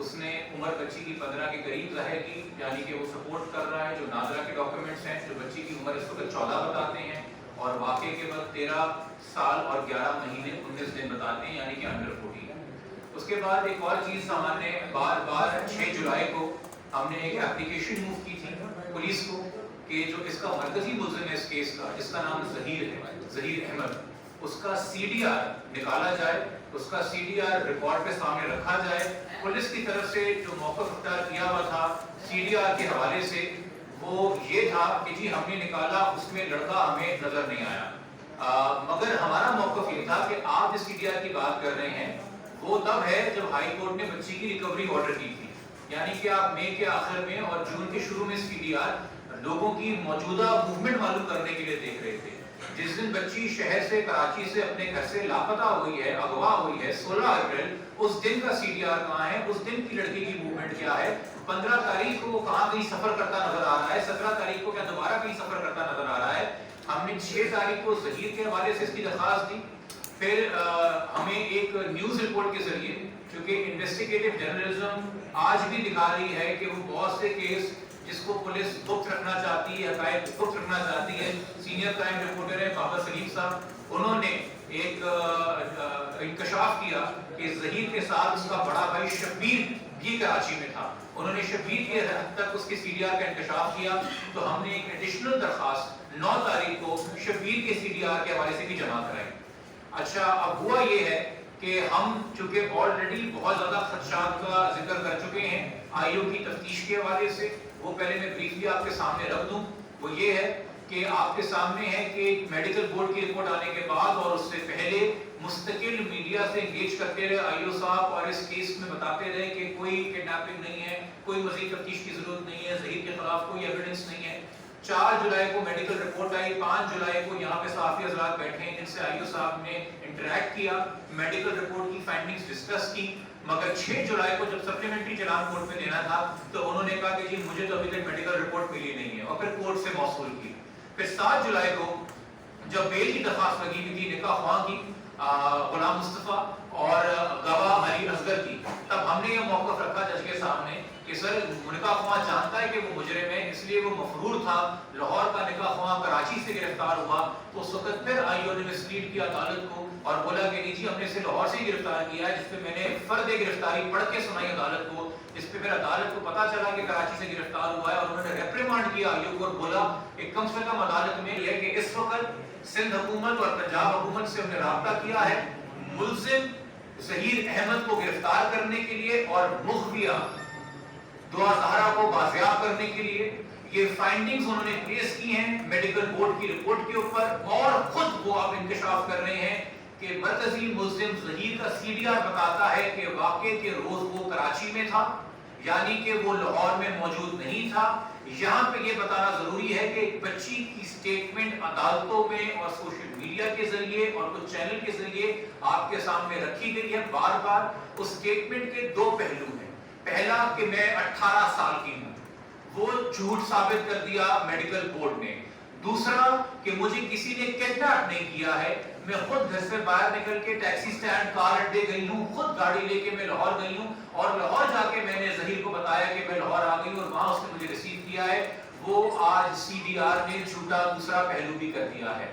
اس نے عمر بچی کی 15 کے قریب ظاہر کی، یعنی کہ وہ سپورٹ کر رہا ہے جو ناظرہ کے ڈاکیومنٹس ہیں، جو بچی کی عمر اس وقت 14 بتاتے ہیں اور واقعے کے وقت 13 سال اور 11 مہینے 19 دن بتاتے ہیں، یعنی کہ انڈر 14۔ اس کے بعد ایک اور چیز ہمارے بار 6 جولائی کو ہم نے ایک اپلیکیشن موو کی تھی پولیس کو کہ جو اس کا مرکزی ملزم ہے اس کیس کا، جس کا نام ظہیر ہے، ظہیر احمد، اس کا سی ڈی آر نکالا جائے، اس کا سی ڈی آر ریکارڈ پہ سامنے رکھا جائے۔ پولیس کی طرف سے جو موقف اختیار کیا ہوا تھا سی ڈی آر کے حوالے سے وہ یہ تھا کہ جی ہم نے نکالا، اس میں لڑکا ہمیں نظر نہیں آیا، مگر ہمارا موقف یہ تھا کہ آپ جس سی ڈی آر کی بات کر رہے ہیں وہ تب ہے جب ہائی کورٹ نے بچی کی ریکوری آرڈر کی تھی، یعنی کہ آپ مئی کے آخر میں اور جون کے شروع میں سی ڈی آر لوگوں کی موجودہ موومنٹ معلوم کرنے کے لیے دیکھ رہے تھے۔ جس دن بچی شہر سے کراچی سے اپنے گھر سے لاپتہ ہوئی ہے، اغوا ہوئی ہے 16 اپریل، اس دن کا سی ڈی آر کہاں ہے، اس دن کی لڑکی کی موومنٹ کیا ہے، 15 تاریخ کو وہ کہاں کہیں سفر کرتا نظر آ رہا ہے، 17 تاریخ کو کیا دوبارہ کہیں سفر کرتا نظر آ رہا ہے۔ ہم نے 6 تاریخ کو ظہیر کے حوالے سے اس کی درخواست دی، پھر ہمیں ایک نیوز رپورٹ کے ذریعے، چونکہ انویسٹیگیٹو جرنلزم آج بھی دکھا رہی ہے کہ وہ بہت سے کیس جس کو پولیس گپت رکھنا چاہتی ہے، حقائق گپت رکھنا چاہتی ہے، سینئر کرائم رپورٹر ہیں بابر سلیم صاحب، انہوں نے ایک انکشاف کیا کہ ظہیر کے ساتھ اس کا بڑا بھائی شبیر بھی کراچی میں تھا، انہوں نے شبیر کے حد تک اس کے سی ڈی آر کا انکشاف کیا، تو ہم نے ایک ایڈیشنل درخواست 9 تاریخ کو شبیر کے سی ڈی آر کے حوالے سے بھی جمع کرائی۔ اچھا، اب ہوا یہ ہے کہ ہم چونکہ آلریڈی بہت زیادہ خدشات کا ذکر کر چکے ہیں آئی او کی تفتیش کے حوالے سے، وہ پہلے میں بریفلی آپ کے سامنے رکھ دوں۔ وہ یہ ہے کہ آپ کے سامنے ہے کہ میڈیکل بورڈ کی رپورٹ آنے کے بعد اور اس سے پہلے مستقل میڈیا سے انگیج کرتے رہے آئی او صاحب، اور اس کیس میں بتاتے رہے کہ کوئی کڈنیپنگ نہیں ہے، کوئی مزید تفتیش کی ضرورت نہیں ہے، ظہیر کے خلاف کوئی ایویڈنس نہیں ہے۔ 4 جولائی کو میڈیکل رپورٹ آئی، 5 جولائی کو یہاں پہ صحافی حضرات بیٹھے ہیں جن سے آئی او صاحب نے انٹریکٹ کیا، میڈیکل رپورٹ کی فائنڈنگز ڈسکس کی، مگر 6 جولائی کو جب سپلیمنٹری چلان کورٹ میں دینا تھا تو انہوں نے کہا کہ جی مجھے تو ابھی تک میڈیکل رپورٹ ملی نہیں ہے، اور پھر کورٹ سے موصول کی۔ پھر 7 جولائی کو جب بیل کی درخواست لگی ہوئی تھی نکاح خواہ کی، غلام مصطفیٰ اور گواہ علی اصغر کی، تب ہم نے یہ موقف رکھا جج کے سامنے کہ سر نکاح خواہ جانتا ہے کہ وہ مجرم ہے، اس لیے وہ مفرور تھا، لاہور کا نکاح خواہ کراچی سے گرفتار ہوا، تو اس وقت پھر آئی او نے مسلیڈ کیا عدالت کو اور بولا کہ جی ہم نے اسے لاہور سے ہی گرفتار کیا ہے، جس پہ میں نے فرد گرفتاری پڑھ کے سنائی عدالت کو، جس پہ پھر عدالت کو پتا چلا کہ کراچی سے گرفتار ہوا ہے، اور انہوں نے ریپریمانڈ کیا آئی او کو اور بولا کہ کم سے کم عدالت میں یہ کہ اس وقت سندھ حکومت اور پنجاب حکومت سے ہم نے رابطہ کیا ہے ملزم ظہیر احمد کو گرفتار کرنے کے لیے اور مخفیہ دعا زہرا کو بازیاب کرنے کے لیے۔ یہ فائنڈنگز انہوں نے پیش کی ہیں میڈیکل بورڈ کی رپورٹ کے اوپر، اور خود وہ اب انکشاف کر رہے ہیں کہ مرکزی ملزم ظہیر کا سی ڈی آر بتاتا ہے کہ واقعے کے روز وہ کراچی میں تھا، یعنی کہ وہ لاہور میں موجود نہیں تھا۔ یہاں پہ یہ بتانا ضروری ہے کہ ایک بچی کی سٹیٹمنٹ عدالتوں میں اور سوشل میڈیا کے ذریعے اور کچھ چینل کے ذریعے آپ کے سامنے رکھی گئی ہے بار بار۔ اس سٹیٹمنٹ کے 2 پہلو ہیں، پہلا کہ میں 18 سال کی ہوں، وہ جھوٹ ثابت کر دیا میڈیکل بورڈ نے، دوسرا کہ مجھے کسی نے کڈنیپ نہیں کیا ہے، میں خود گھر سے باہر نکل کے ٹیکسی سٹینڈ کار اڈے گئی ہوں، خود گاڑی لے کے میں لاہور گئی ہوں، اور لاہور جا کے میں نے ظہیر کو بتایا کہ میں لاہور آ گئی ہوں، اور وہاں اس نے مجھے ریسیو کیا ہے۔ وہ آج سی ڈی آر نے جھوٹا دوسرا پہلو بھی کر دیا ہے۔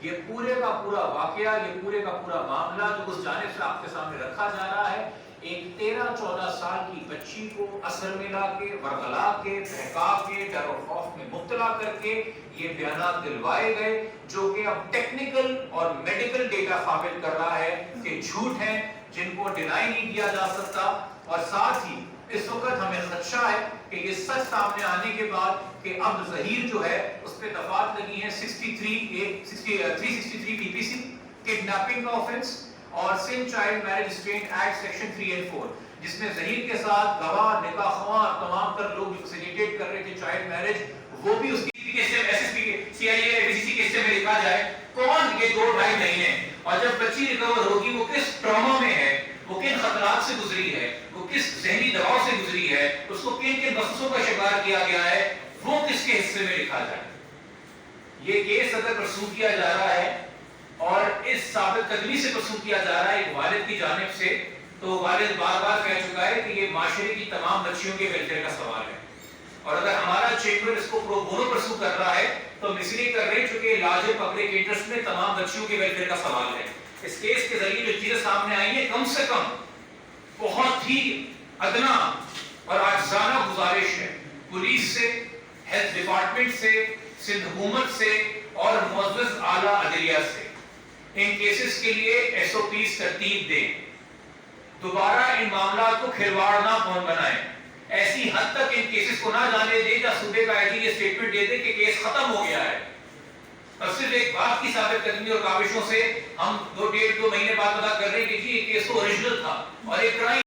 یہ پورے کا پورا واقعہ، یہ پورے کا پورا معاملہ جو اس جانب سے آپ کے سامنے رکھا جا رہا ہے، ایک 13-14 سال کی بچی کو اثر میں لا کے، ورغلا کے، بہکا کے، ڈر و خوف میں مبتلا کر کے یہ بیانات دلوائے گئے، جو کہ اب ٹیکنیکل اور میڈیکل ڈیٹا ثابت کر رہا ہے کہ جھوٹ ہیں، جن کو ڈینائی نہیں کیا جا سکتا۔ اور ساتھ ہی اس وقت ہمیں خدشہ ہے کہ یہ سچ سامنے آنے کے بعد کہ اب ظہیر جو ہے اس پہ دفعات لگی ہیں 363 پی پی سی کڈنیپنگ کا آفینس اور Sindh child marriage restraint act section 3 اور 4، جس میں ظہیر کے ساتھ گواہ، نکاح خواہ، تمام تر لوگ جو فیسیلیٹیٹ کر رہے تھے چائلڈ میرج، وہ بھی اس کی ایس ایس پی کے سی آئی اے بی سی کے حصے میں لکھا جائے کون یہ 2-2.5 مہینے، اور جب بچی ریکور ہوگی وہ کس ٹراما میں ہے، وہ کن خطرات سے گزری ہے، وہ کس ذہنی دباؤ سے گزری ہے، اس کو کن کن مسئلوں کا شکار کیا گیا ہے، وہ کس کے حصے میں لکھا جائے۔ یہ کیس اگر پرسو کیا جا رہا ہے اور اس ثابت قدمی سے پرسو کیا جا رہا ہے ایک والد کی جانب سے تو والد بار بار کہہ چکا ہے کہ یہ معاشرے کی تمام بچیوں کے ویلفیئر کا سوال ہے، اور اگر ہمارا چیمبر اس کو پرو بونو پرسو کر رہا ہے تو ہم اس لیے کر رہے ہیں چونکہ لارجر پبلک انٹرسٹ میں تمام بچیوں کے ویلفیئر کا سوال ہے۔ اس کیس کے ذریعے جو چیزیں سامنے آئی ہیں، کم سے کم بہت ہی ادنا اور عاجزانہ گزارش ہے پولیس سے، ہیلتھ ڈپارٹمنٹ سے، سندھ حکومت سے اور معزز اعلیٰ عدلیہ سے، ان کیسز کے لیے ایس او پیز ترتیب دیں، دوبارہ ان معاملات کو کھلواڑ نہ بنائیں، ایسی حد تک ان کیسز کو نہ جانے دیں کہ صوبے کا آئی جی یہ سٹیٹمنٹ دے دے کہ کیس ختم ہو گیا ہے، اور صرف ایک بات کی ثابت قدمی اور کاوشوں سے ہم 2 مہینے بعد پتا کر رہے ہیں کہ جی یہ کیس تو اوریجنل تھا اور ایک کرائم